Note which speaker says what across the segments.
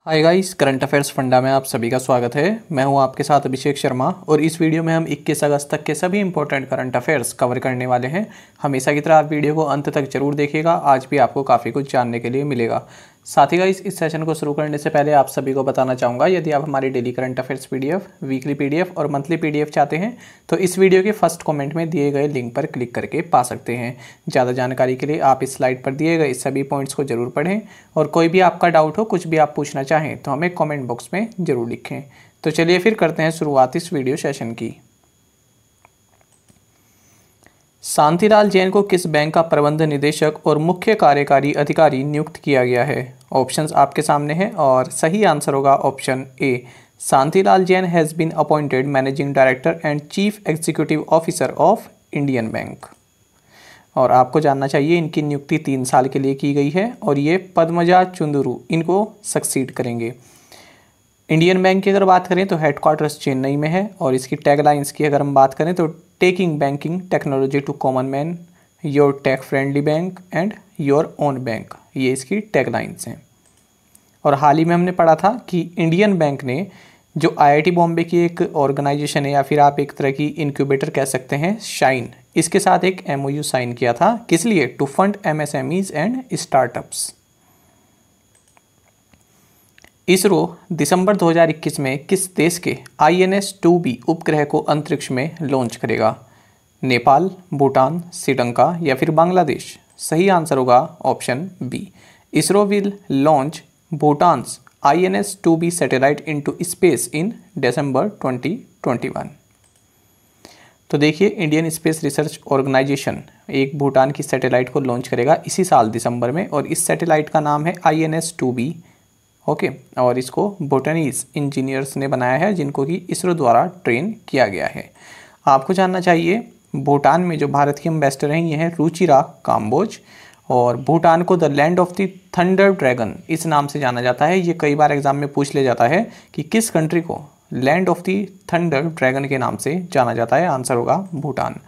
Speaker 1: Hi guys, current affairs funda में आप सभी का स्वागत है। मैं हूं आपके साथ अभिषेक शर्मा और इस वीडियो में हम 21 अगस्त तक के सभी इंपॉर्टेंट करंट अफेयर्स कवर करने वाले हैं। हमेशा की तरह आप वीडियो को अंत तक जरूर देखिएगा, आज भी आपको काफ़ी कुछ जानने के लिए मिलेगा। साथ ही गाइस, इस सेशन को शुरू करने से पहले आप सभी को बताना चाहूँगा, यदि आप हमारी daily current affairs PDF, weekly PDF और मंथली पीडीएफ चाहते हैं तो इस वीडियो के फर्स्ट कमेंट में दिए गए लिंक पर क्लिक करके पा सकते हैं। ज़्यादा जानकारी के लिए आप इस स्लाइड पर दिए गए सभी पॉइंट्स को जरूर पढ़ें और कोई भी आपका डाउट हो, कुछ भी आप पूछना चाहें तो हमें कमेंट बॉक्स में ज़रूर लिखें। तो चलिए फिर करते हैं शुरुआत इस वीडियो सेशन की। शांतिलाल जैन को किस बैंक का प्रबंध निदेशक और मुख्य कार्यकारी अधिकारी नियुक्त किया गया है? ऑप्शंस आपके सामने हैं और सही आंसर होगा option A. Shantilal Jain has been appointed managing director and chief executive officer of Indian Bank. और आपको जानना चाहिए इनकी नियुक्ति 3 साल के लिए की गई है और ये पद्मजा चुंदुरु इनको सक्सीड करेंगे। इंडियन बैंक की अगर बात करें तो हेडक्वार्टर्स चेन्नई में है और इसकी टैगलाइंस की अगर हम बात करें तो taking banking technology to common man, your tech friendly bank and your own bank, ये इसकी टैगलाइंस हैं। और हाल ही में हमने पढ़ा था कि इंडियन बैंक ने जो आईआईटी बॉम्बे की एक ऑर्गेनाइजेशन है या फिर आप एक तरह की इंक्यूबेटर कह सकते हैं, शाइन, इसके साथ एक एमओयू साइन किया था। किस लिए? To fund MSMEs and startups. ISRO दिसंबर 2021 में किस देश के INS-2B उपग्रह को अंतरिक्ष में लॉन्च करेगा? नेपाल, भूटान, श्रीलंका या फिर बांग्लादेश? सही आंसर होगा option B. ISRO will launch Bhutan's INS-2B satellite into space in December 2021। तो देखिए, इंडियन स्पेस रिसर्च ऑर्गेनाइजेशन एक भूटान की सैटेलाइट को लॉन्च करेगा इसी साल दिसंबर में और इस सैटेलाइट का नाम है INS-2B। ओके, और इसको भूटानीज इंजीनियर्स ने बनाया है जिनको कि इसरो द्वारा ट्रेन किया गया है। आपको जानना चाहिए भूटान में जो भारत की एम्बेसडर हैं ये हैं रुचिरा काम्बोज और भूटान को the land of the thunder dragon इस नाम से जाना जाता है। ये कई बार एग्जाम में पूछ लिया जाता है कि किस कंट्री को land of the thunder dragon के नाम से जाना जाता है। आंसर होगा भूटान।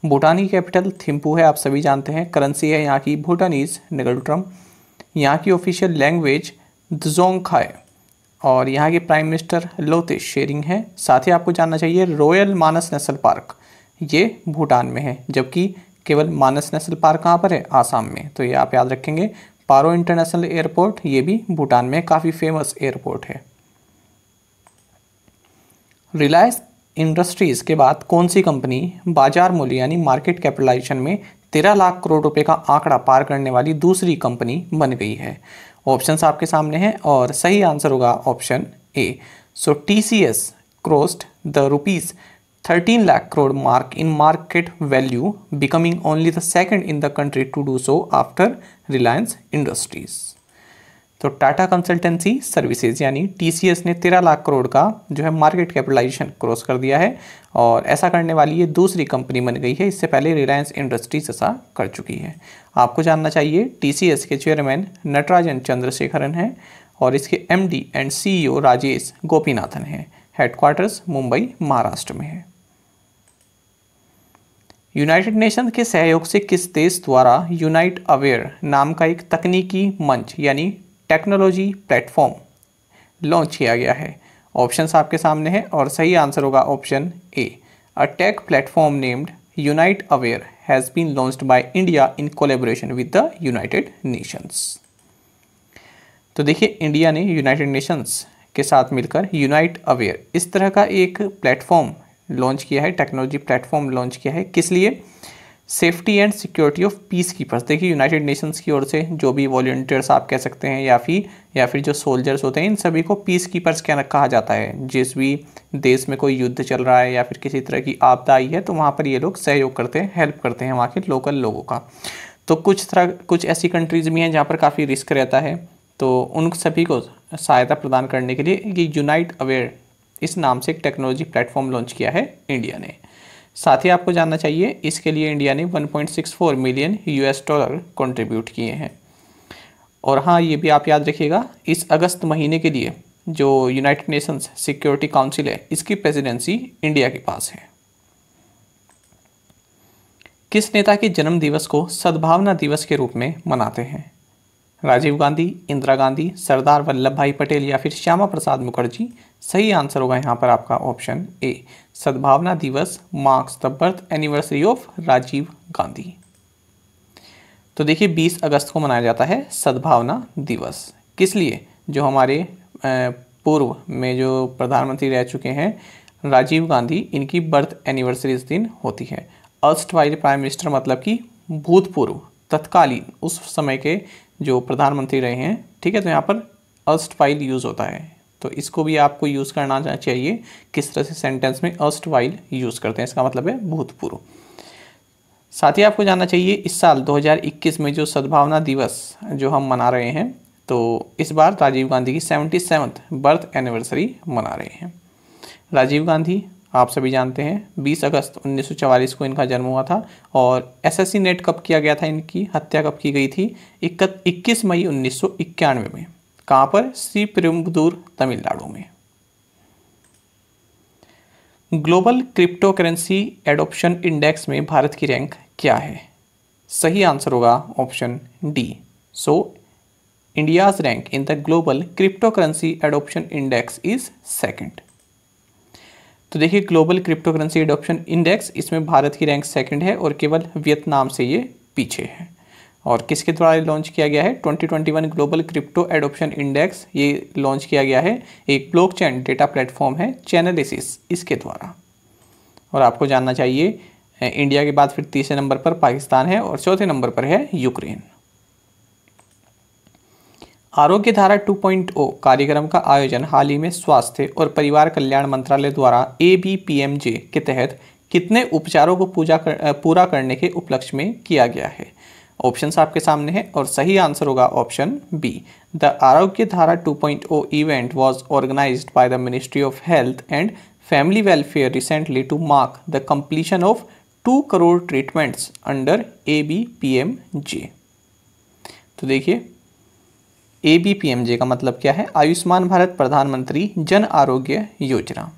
Speaker 1: भूटान की कैपिटल थिम्पू है, आप सभी जानते हैं। करेंसी है यहाँ की भूटानीज निगल्ट्रम। यहाँ की ऑफिशियल लैंग्वेज ड्जोंगखाय और यहाँ के प्राइम मिनिस्टर लोते शेरिंग है। साथ ही आपको जानना चाहिए रॉयल मानस नेशनल पार्क ये भूटान में है, जबकि केवल मानस नेशनल पार्क कहाँ पर है? आसाम में। तो ये आप याद रखेंगे। पारो इंटरनेशनल एयरपोर्ट ये भी भूटान में काफ़ी फेमस एयरपोर्ट है। रिलायंस इंडस्ट्रीज के बाद कौन सी कंपनी बाजार मूल्य यानी मार्केट कैपिटलाइजेशन में 13 लाख करोड़ रुपए का आंकड़ा पार करने वाली दूसरी कंपनी बन गई है? ऑप्शंस आपके सामने हैं और सही आंसर होगा option A. So TCS crossed the ₹13 lakh crore mark in market value, becoming only the second in the country to do so after Reliance Industries. तो टाटा कंसल्टेंसी सर्विसेज यानी TCS ने 13 लाख करोड़ का जो है मार्केट कैपिटलाइजेशन क्रॉस कर दिया है और ऐसा करने वाली ये दूसरी कंपनी बन गई है। इससे पहले रिलायंस इंडस्ट्रीज ऐसा कर चुकी है। आपको जानना चाहिए TCS के चेयरमैन नटराजन चंद्रशेखरन हैं और इसके MD and CEO Rajesh Gopinathan हैं। हेडक्वार्टर्स मुंबई महाराष्ट्र में है। यूनाइटेड नेशन के सहयोग से किस देश द्वारा यूनाइट अवेयर नाम का एक तकनीकी मंच यानी टेक्नोलॉजी प्लेटफॉर्म लॉन्च किया गया है? ऑप्शंस आपके सामने हैं और सही आंसर होगा option A. A tech platform named unite aware has been launched by India in collaboration with the United Nations. तो देखिए, इंडिया ने यूनाइटेड नेशंस के साथ मिलकर यूनाइट अवेयर इस तरह का एक प्लेटफॉर्म लॉन्च किया है, टेक्नोलॉजी प्लेटफॉर्म लॉन्च किया है। किस लिए? Safety and security of peace keepers. देखिए, यूनाइटेड नेशंस की ओर से जो भी वॉलंटियर्स आप कह सकते हैं या फिर जो सोल्जर्स होते हैं, इन सभी को पीस कीपर्स कहा जाता है। जिस भी देश में कोई युद्ध चल रहा है या फिर किसी तरह की आपदा आई है तो वहाँ पर ये लोग सहयोग करते हैं, हेल्प करते हैं वहाँ के लोकल लोगों का। तो कुछ ऐसी कंट्रीज़ भी हैं जहाँ पर काफ़ी रिस्क रहता है, तो उन सभी को सहायता प्रदान करने के लिए ये यूनाइट अवेयर इस नाम से एक टेक्नोलॉजी प्लेटफॉर्म लॉन्च किया है इंडिया ने। साथ ही आपको जानना चाहिए इसके लिए इंडिया ने 1.64 मिलियन $US कंट्रीब्यूट किए हैं। और हाँ, ये भी आप याद रखिएगा, इस अगस्त महीने के लिए जो यूनाइटेड नेशंस सिक्योरिटी काउंसिल है इसकी प्रेसिडेंसी इंडिया के पास है। किस नेता के जन्म दिवस को सद्भावना दिवस के रूप में मनाते हैं? राजीव गांधी, इंदिरा गांधी, सरदार वल्लभ भाई पटेल या फिर श्यामा प्रसाद मुखर्जी। सही आंसर होगा यहाँ पर आपका option A, Sadbhavana Divas marks the birth anniversary of Rajiv Gandhi. तो देखिए 20 अगस्त को मनाया जाता है सद्भावना दिवस। किस लिए? जो हमारे पूर्व में जो प्रधानमंत्री रह चुके हैं राजीव गांधी, इनकी बर्थ एनिवर्सरी इस दिन होती है। अर्स्टवाइल प्राइम मिनिस्टर मतलब कि भूतपूर्व, तत्कालीन, उस समय के जो प्रधानमंत्री रहे हैं, ठीक है। तो यहाँ पर अर्स्टवाइल यूज़ होता है, तो इसको भी आपको यूज़ करना चाहिए। किस तरह से सेंटेंस में अर्स्टवाइल यूज़ करते हैं, इसका मतलब है भूतपूर्व। साथ ही आपको जानना चाहिए इस साल 2021 में जो सद्भावना दिवस जो हम मना रहे हैं, तो इस बार राजीव गांधी की 77th बर्थ एनिवर्सरी मना रहे हैं। राजीव गांधी आप सभी जानते हैं 20 अगस्त 1944 को इनका जन्म हुआ था, और असैसिनेट कब किया गया था, इनकी हत्या कब की गई थी? 21 मई 1991 में। कहाँ पर? श्रीपेरुम्बदूर, तमिलनाडु में। Global crypto currency adoption index में भारत की रैंक क्या है? सही आंसर होगा option D. So India's rank in the global crypto currency adoption index is second. तो देखिए global crypto currency adoption index, इसमें भारत की रैंक सेकंड है और केवल वियतनाम से ये पीछे है। और किसके द्वारा लॉन्च किया गया है? 2021 ग्लोबल क्रिप्टो एडॉप्शन इंडेक्स ये लॉन्च किया गया है, एक ब्लॉकचेन डेटा प्लेटफॉर्म है चैनलिसिस, इसके द्वारा। और आपको जानना चाहिए इंडिया के बाद फिर तीसरे नंबर पर पाकिस्तान है और चौथे नंबर पर है यूक्रेन। आरोग्य धारा 2.0 कार्यक्रम का आयोजन हाल ही में स्वास्थ्य और परिवार कल्याण मंत्रालय द्वारा ABPMJ के तहत कितने उपचारों को पूरा करने के उपलक्ष्य में किया गया है? ऑप्शंस आपके सामने हैं और सही आंसर होगा option B. The Arogya Dhara 2.0 event was organized by the ministry of health and family welfare recently to mark the completion of 2 crore treatments under ABPMJ। तो देखिए ABPMJ का मतलब क्या है? आयुष्मान भारत प्रधानमंत्री जन आरोग्य योजना।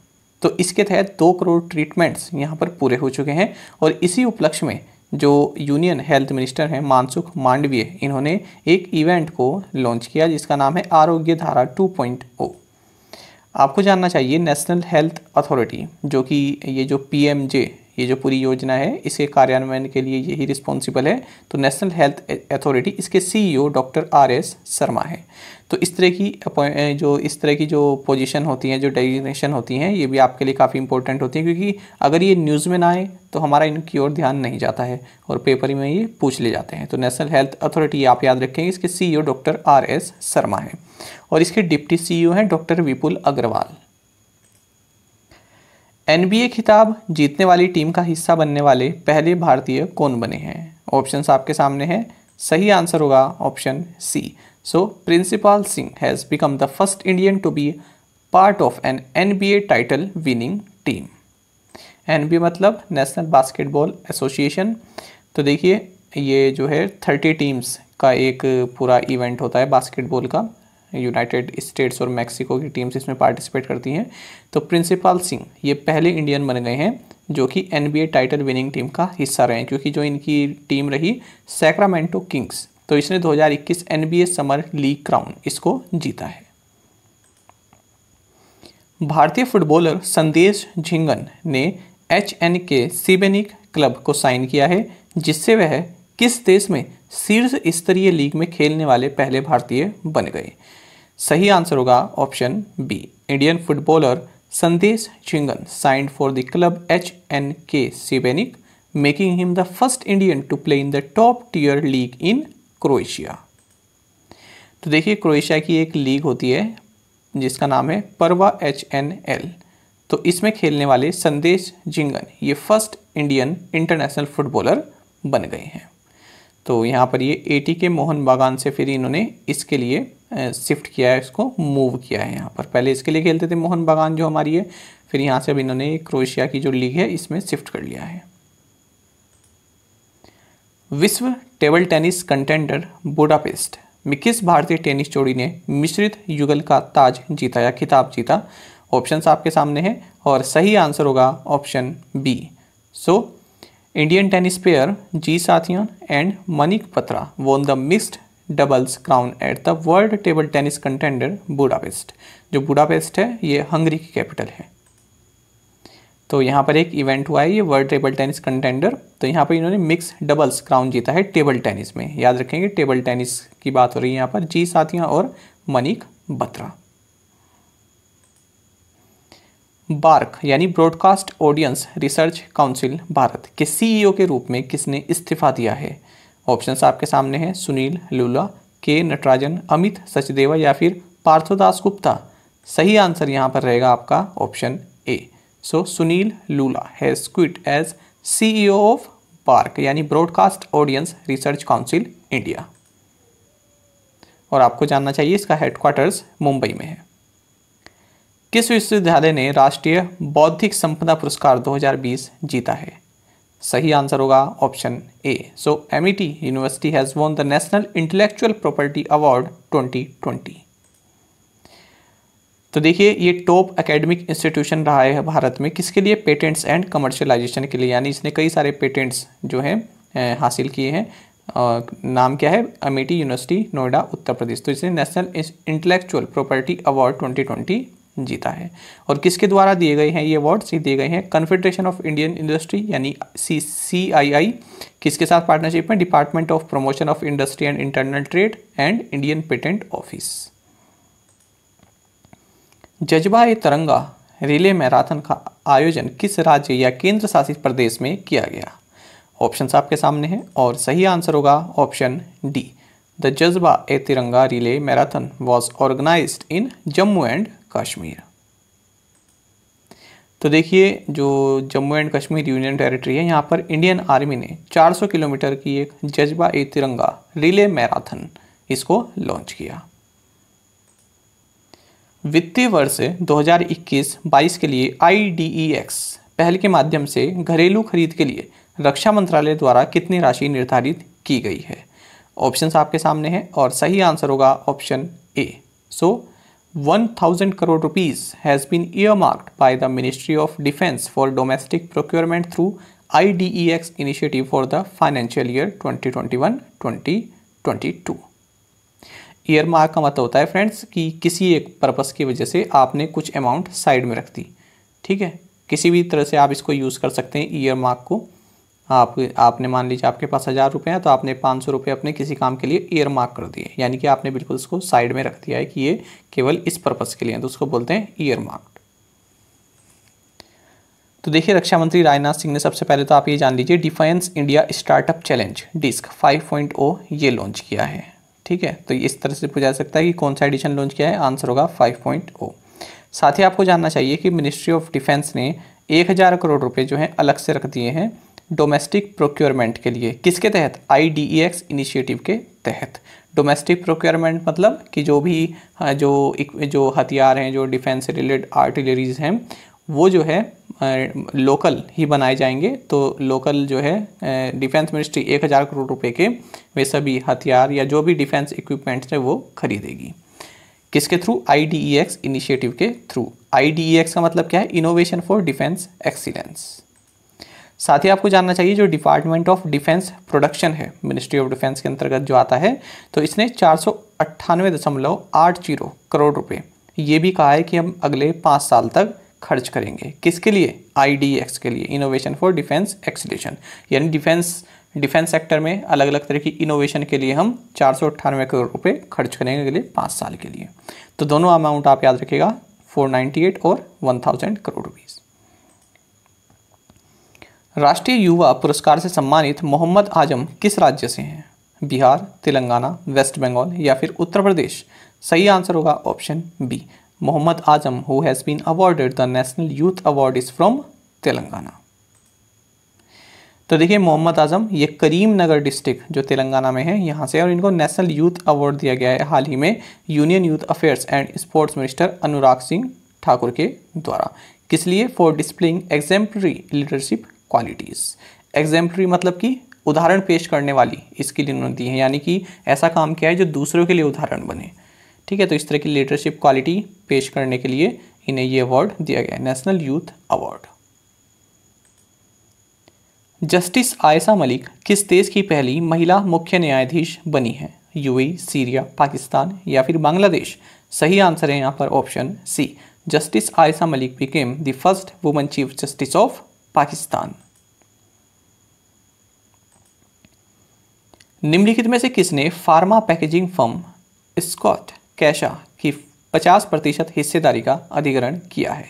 Speaker 1: तो इसके तहत 2 करोड़ ट्रीटमेंट्स यहाँ पर पूरे हो चुके हैं, और इसी उपलक्ष्य में जो यूनियन हेल्थ मिनिस्टर हैं मनसुख मांडविय, इन्होंने एक इवेंट को लॉन्च किया जिसका नाम है आरोग्य धारा 2.0। आपको जानना चाहिए नेशनल हेल्थ अथॉरिटी, जो कि ये जो PMJ, ये जो पूरी योजना है, इसके कार्यान्वयन के लिए यही रिस्पॉन्सिबल है। तो नेशनल हेल्थ अथॉरिटी, इसके CEO डॉक्टर RS शर्मा है। तो इस तरह की जो पोजीशन होती हैं, जो डेजिग्नेशन होती हैं, ये भी आपके लिए काफ़ी इंपॉर्टेंट होती हैं, क्योंकि अगर ये न्यूज़ में ना आए तो हमारा इनकी ओर ध्यान नहीं जाता है और पेपर में ये पूछ ले जाते हैं। तो नेशनल हेल्थ अथॉरिटी आप याद रखेंगे, इसके CEO डॉक्टर RS शर्मा है और इसके डिप्टी CEO हैं डॉक्टर विपुल अग्रवाल। NBA खिताब जीतने वाली टीम का हिस्सा बनने वाले पहले भारतीय कौन बने हैं? ऑप्शंस आपके सामने हैं। सही आंसर होगा option C. So Princepal Singh has become the first Indian to be part of an NBA title winning team. NBA मतलब नेशनल बास्केटबॉल एसोसिएशन। तो देखिए ये जो है 30 टीम्स का एक पूरा इवेंट होता है बास्केटबॉल का। यूनाइटेड स्टेट्स और मैक्सिको की टीम्स इसमें पार्टिसिपेट करती हैं। तो प्रिंसिपाल सिंह ये पहले इंडियन बन गए हैं जो कि NBA टाइटल विनिंग टीम का हिस्सा रहे हैं, क्योंकि जो इनकी टीम रही सैक्रामेंटो किंग्स, तो इसने 2021 NBA समर लीग क्राउन इसको जीता है। भारतीय फुटबॉलर संदेश झिंगन ने HNK सिबेनिक क्लब को साइन किया है, जिससे वह किस देश में शीर्ष स्तरीय लीग में खेलने वाले पहले भारतीय बन गए? सही आंसर होगा option B. Indian footballer Sandesh Jhingan signed for the club HNK Sibenik, making him the first Indian to play in the top tier league in Croatia. तो देखिए क्रोएशिया की एक लीग होती है जिसका नाम है परवा HNL। तो इसमें खेलने वाले संदेश झिंगन ये फर्स्ट इंडियन इंटरनेशनल फुटबॉलर बन गए हैं। तो यहाँ पर ये ATK मोहन बागान से फिर इन्होंने इसके लिए शिफ्ट किया है, इसको मूव किया है। यहाँ पर पहले इसके लिए खेलते थे मोहन बागान जो हमारी है, फिर यहाँ से अब इन्होंने क्रोएशिया की जो लीग है इसमें शिफ्ट कर लिया है। विश्व टेबल टेनिस कंटेंडर बुडापेस्ट में किस भारतीय टेनिस जोड़ी ने मिश्रित युगल का ताज जीता या खिताब जीता? ऑप्शंस आपके सामने हैं और सही आंसर होगा option B. Indian tennis player G Sathiyan and Manik Batra won the mixed doubles crown at the world table tennis contender Budapest. जो बुडापेस्ट है ये हंगरी की कैपिटल है। तो यहाँ पर एक इवेंट हुआ है ये वर्ल्ड टेबल टेनिस कंटेंडर, तो यहाँ पर इन्होंने मिक्स डबल्स क्राउन जीता है टेबल टेनिस में। याद रखेंगे टेबल टेनिस की बात हो रही है यहाँ पर। जी साथिया और मनीक बत्रा। बार्क यानी broadcast audience research council Bharat के सीईओ के रूप में किसने इस्तीफा दिया है? ऑप्शंस आपके सामने हैं, सुनील लूला, के नटराजन, अमित सचदेवा या फिर पार्थोदास गुप्ता। सही आंसर यहाँ पर रहेगा आपका option A. So Sunil Lulla has quit as CEO of BARC यानी broadcast audience research council India. और आपको जानना चाहिए इसका हेडक्वार्टर्स मुंबई में है। किस विश्वविद्यालय ने राष्ट्रीय बौद्धिक संपदा पुरस्कार 2020 जीता है? सही आंसर होगा option A. So MET university has won the national intellectual property award 2020। तो देखिए ये टॉप एकेडमिक इंस्टीट्यूशन रहा है भारत में किसके लिए? पेटेंट्स एंड कमर्शियलाइजेशन के लिए, यानी इसने कई सारे पेटेंट्स जो हैं हासिल किए हैं। नाम क्या है? अमेठी यूनिवर्सिटी, नोएडा, उत्तर प्रदेश। तो इसने नेशनल इंटेलेक्चुअल प्रॉपर्टी अवार्ड 2020 जीता है। और किसके द्वारा दिए गए हैं ये अवार्ड्स? दिए गए हैं कन्फेडरेशन ऑफ इंडियन इंडस्ट्री यानी CII। किसके साथ पार्टनरशिप में? Department of promotion of industry and internal trade and Indian patent office. Jazba-e-Tiranga relay marathon का आयोजन किस राज्य या केंद्र शासित प्रदेश में किया गया? ऑप्शंस आपके सामने हैं और सही आंसर होगा option D. The Jazba-e-Tiranga relay marathon was organised in Jammu and Kashmir. तो देखिए जो Jammu and Kashmir union territory है यहाँ पर इंडियन आर्मी ने 400 किलोमीटर की एक जज्बा-ए-तिरंगा रिले मैराथन इसको लॉन्च किया। वित्तीय वर्ष 2021-22 के लिए IDEX पहल के माध्यम से घरेलू खरीद के लिए रक्षा मंत्रालय द्वारा कितनी राशि निर्धारित की गई है? ऑप्शंस आपके सामने हैं और सही आंसर होगा option A. So 1000 crore rupees has been earmarked by the Ministry of Defence for domestic procurement through IDEX initiative for the financial year 2021-2022। Earmark का मतलब होता है फ्रेंड्स कि किसी एक पर्पस की वजह से आपने कुछ अमाउंट साइड में रख दी। ठीक है, किसी भी तरह से आप इसको यूज़ कर सकते हैं ईयरमार्क को। आपने मान लीजिए आपके पास 1000 रुपये हैं तो आपने 500 रुपये अपने किसी काम के लिए ईयरमार्क कर दिए, यानी कि आपने बिल्कुल इसको साइड में रख दिया है कि ये केवल इस पर्पस के लिए है, तो उसको बोलते हैं ईयरमार्क। तो देखिए रक्षा मंत्री राजनाथ सिंह ने सबसे पहले तो आप ये जान लीजिए defence India startup challenge disc 5.0 ये लॉन्च किया है। ठीक है, तो इस तरह से पूछा जा सकता है कि कौन सा एडिशन लॉन्च किया है, आंसर होगा 5.0। साथ ही आपको जानना चाहिए कि मिनिस्ट्री ऑफ डिफेंस ने 1000 करोड़ रुपये जो हैं अलग से रख दिए हैं डोमेस्टिक प्रोक्योरमेंट के लिए। किसके तहत? IDEX इनिशिएटिव के तहत। डोमेस्टिक प्रोक्योरमेंट मतलब कि जो भी जो हथियार हैं, जो डिफेंस से रिलेटेड आर्टिलरीज हैं, वो जो है लोकल ही बनाए जाएंगे। तो लोकल जो है डिफेंस मिनिस्ट्री 1000 करोड़ रुपए के वे सभी हथियार या जो भी डिफेंस इक्विपमेंट्स है वो खरीदेगी। किसके थ्रू? IDEX इनिशिएटिव के थ्रू। IDEX का मतलब क्या है? Innovation for defence excellence. साथ ही आपको जानना चाहिए जो डिपार्टमेंट ऑफ डिफेंस प्रोडक्शन है मिनिस्ट्री ऑफ डिफेंस के अंतर्गत जो आता है, तो इसने 498.80 करोड़ रुपए ये भी कहा है कि हम अगले 5 साल तक खर्च करेंगे। किसके लिए? IDEX के लिए, इनोवेशन फॉर डिफेंस एक्सीलेशन, यानी डिफेंस सेक्टर में अलग अलग तरह की इनोवेशन के लिए हम 498 करोड़ रुपए खर्च करेंगे अगले 5 साल के लिए। तो दोनों अमाउंट आप याद रखिएगा, 498 और 1000 करोड़ रुपीज़। राष्ट्रीय युवा पुरस्कार से सम्मानित मोहम्मद आजम किस राज्य से हैं? बिहार, तेलंगाना, वेस्ट बंगाल या फिर उत्तर प्रदेश? सही आंसर होगा option B. Mohammad Azam who has been awarded the national youth award is from Telangana. तो देखिए मोहम्मद आजम ये करीमनगर डिस्ट्रिक्ट जो तेलंगाना में है यहाँ से, और इनको नेशनल यूथ अवार्ड दिया गया है हाल ही में union youth affairs and sports minister Anurag Singh Thakur के द्वारा। किस लिए? For displaying exemplary leadership qualities. Exemplary मतलब कि उदाहरण पेश करने वाली इसके लिए उन्होंने दी है, यानी कि ऐसा काम किया है जो दूसरों के लिए उदाहरण बने। ठीक है, तो इस तरह की लीडरशिप क्वालिटी पेश करने के लिए इन्हें ये अवार्ड दिया गया है, national youth award. Justice Ayesha Malik किस देश की पहली महिला मुख्य न्यायाधीश बनी है? यूएई, सीरिया, पाकिस्तान या फिर बांग्लादेश। सही आंसर है यहाँ पर option C, justice Ayesha Malik became the first woman chief justice of Pakistan. निम्नलिखित में से किसने pharma packaging firm Schott Kaisha की 50% हिस्सेदारी का अधिग्रहण किया है?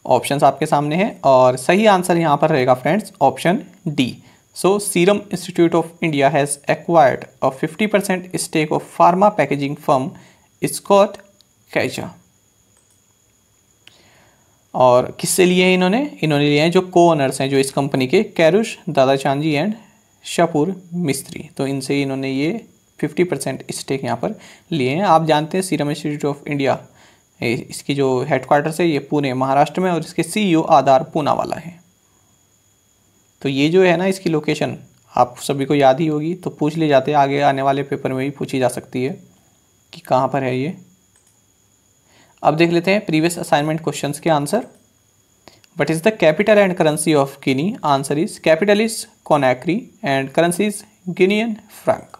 Speaker 1: ऑप्शंस आपके सामने हैं और सही आंसर यहाँ पर रहेगा friends option D. So serum institute of India has acquired a 50% stake of pharma packaging firm Schott Kaisha. और किससे लिए हैं इन्होंने लिए हैं जो को ओनर्स हैं जो इस कंपनी के, कैरुश दादाचांजी एंड शापुर मिस्त्री। तो इनसे इन्होंने ये 50% स्टेक यहाँ पर लिए हैं। आप जानते हैं सीरम इंस्टीट्यूट ऑफ इंडिया, इसकी जो हेडक्वार्टर्स है ये पुणे महाराष्ट्र में और इसके CEO आधार पूनावाला है। तो ये जो है ना इसकी लोकेशन आप सभी को याद ही होगी, तो पूछ ले जाते हैं, आगे आने वाले पेपर में भी पूछी जा सकती है कि कहाँ पर है ये। अब देख लेते हैं प्रीवियस असाइनमेंट क्वेश्चंस के answer. What is the capital and currency of Guinea? Answer is capital is Conakry and currency is Guinean franc.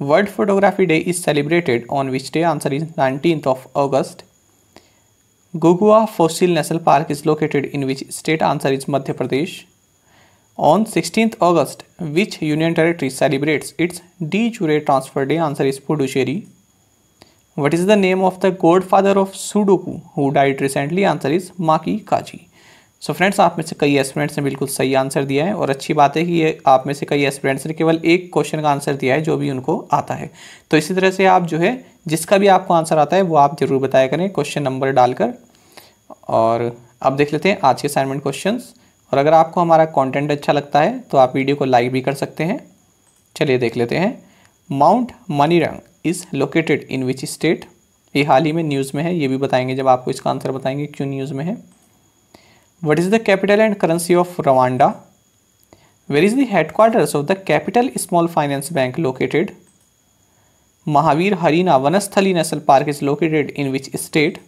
Speaker 1: World Photography Day is celebrated on which day? Answer is 19th of August. Gugua Fossil National Park is located in which state? Answer is Madhya Pradesh. On 16th August, which union territory celebrates its de jure transfer day? Answer is Puducherry. What is the name of the godfather of Sudoku who died recently? Answer is Maki Kaji. So friends आप में से कई aspirants ने बिल्कुल सही answer दिया है और अच्छी बात है कि ये आप में से कई एस्पिरेंट्स ने केवल एक क्वेश्चन का आंसर दिया है जो भी उनको आता है। तो इसी तरह से आप जो है जिसका भी आपको आंसर आता है वो आप जरूर बताया करें क्वेश्चन नंबर डालकर। और अब देख लेते हैं आज के असाइनमेंट क्वेश्चंस। और अगर आपको हमारा कंटेंट अच्छा लगता है तो आप वीडियो को लाइक भी कर सकते हैं। चलिए देख लेते हैं। Mount Manirang is located in which state? ये हाल ही में न्यूज़ में है, ये भी बताएंगे जब आपको इसका आंसर बताएंगे क्यों न्यूज़ में है। What is the capital and currency of Rwanda? Where is the headquarters of the Capital Small Finance Bank located? Mahavir Harina Vanasthali National Park is located in which state?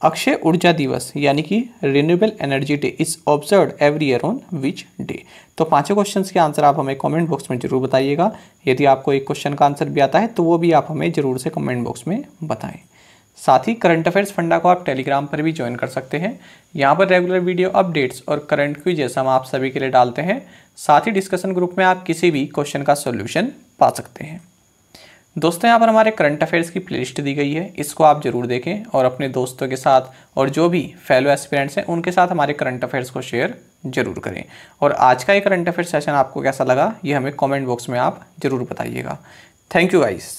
Speaker 1: Akshay ऊर्जा दिवस यानी कि renewable energy day is observed every year on which day? तो पांचों questions के answer आप हमें comment box में जरूर बताइएगा। यदि आपको एक क्वेश्चन का आंसर भी आता है तो वो भी आप हमें जरूर से कमेंट बॉक्स में बताएं। साथ ही करंट अफेयर्स फंडा को आप टेलीग्राम पर भी ज्वाइन कर सकते हैं। यहाँ पर रेगुलर वीडियो अपडेट्स और करंट क्विज़ हम आप सभी के लिए डालते हैं। साथ ही डिस्कशन ग्रुप में आप किसी भी क्वेश्चन का सोल्यूशन पा सकते हैं। दोस्तों यहाँ पर हमारे करंट अफेयर्स की प्लेलिस्ट दी गई है, इसको आप जरूर देखें और अपने दोस्तों के साथ और जो भी फेलो एस्पिरेंट्स हैं उनके साथ हमारे करंट अफेयर्स को शेयर जरूर करें। और आज का ये करंट अफेयर सेशन आपको कैसा लगा ये हमें कमेंट बॉक्स में आप जरूर बताइएगा। Thank you guys.